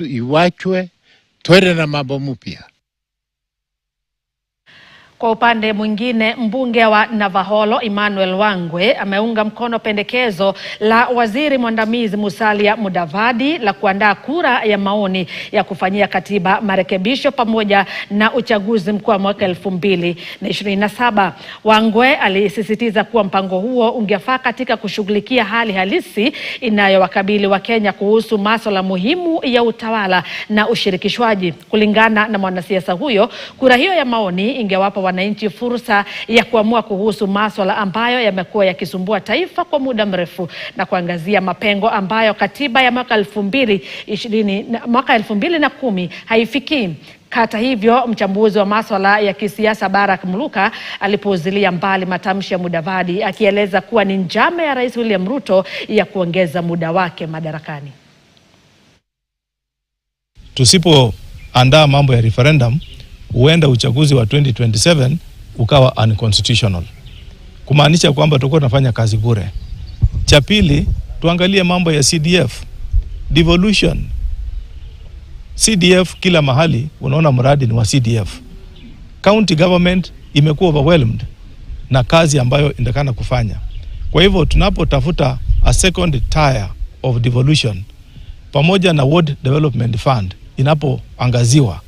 iwachwe, twende na mambo mpya. Kwa upande mwingine, mbunge wa Navaholo Emmanuel Wangwe ameunga mkono pendekezo la waziri mwandamizi Musalia Mudavadi la kuandaa kura ya maoni ya kufanyia katiba marekebisho pamoja na uchaguzi mkuu wa mwaka 2027. Wangwe alisisitiza kuwa mpango huo ungefaa katika kushughulikia hali halisi inayowakabili wa Kenya kuhusu masuala muhimu ya utawala na ushirikishwaji. Kulingana na mwanasiasa huyo, kura hiyo ya maoni ingewapa wananchi fursa ya kuamua kuhusu masuala ambayo yamekuwa yakisumbua taifa kwa muda mrefu na kuangazia mapengo ambayo katiba ya mwaka 2010 haifikii. Hata hivyo, mchambuzi wa masuala ya kisiasa Barack Muluka alipuuzilia mbali matamshi ya Mudavadi, akieleza kuwa ni njama ya Rais William Ruto ya kuongeza muda wake madarakani. Tusipoandaa mambo ya referendum, huenda uchaguzi wa 2027 ukawa unconstitutional, kumaanisha kwamba tutakuwa tunafanya kazi bure. Cha pili, tuangalie mambo ya CDF devolution. CDF kila mahali unaona mradi ni wa CDF. County government imekuwa overwhelmed na kazi ambayo indakana kufanya. Kwa hivyo tunapotafuta a second tier of devolution pamoja na Ward Development Fund inapoangaziwa,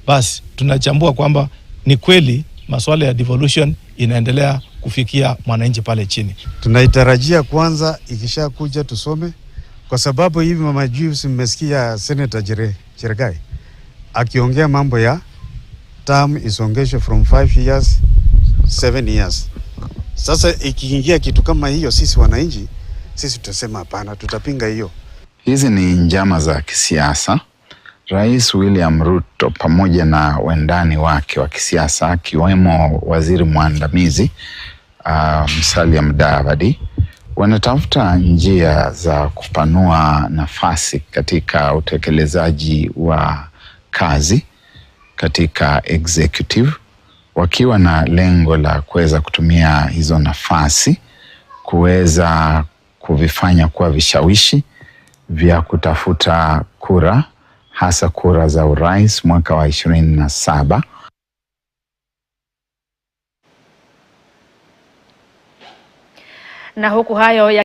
basi tunachambua kwamba ni kweli masuala ya devolution inaendelea kufikia mwananchi pale chini. Tunaitarajia kwanza ikishakuja tusome, kwa sababu hivi mama Juice mmesikia Senator Chergai akiongea mambo ya term isongeshwe from 5 years 7 years. Sasa ikiingia kitu kama hiyo, sisi wananchi sisi tutasema hapana, tutapinga hiyo. Hizi ni njama za kisiasa. Rais William Ruto pamoja na wendani wake wa kisiasa akiwemo waziri mwandamizi Musalia Mudavadi wanatafuta njia za kupanua nafasi katika utekelezaji wa kazi katika executive, wakiwa na lengo la kuweza kutumia hizo nafasi kuweza kuvifanya kuwa vishawishi vya kutafuta kura, hasa kura za urais mwaka wa 27. Na huku hayo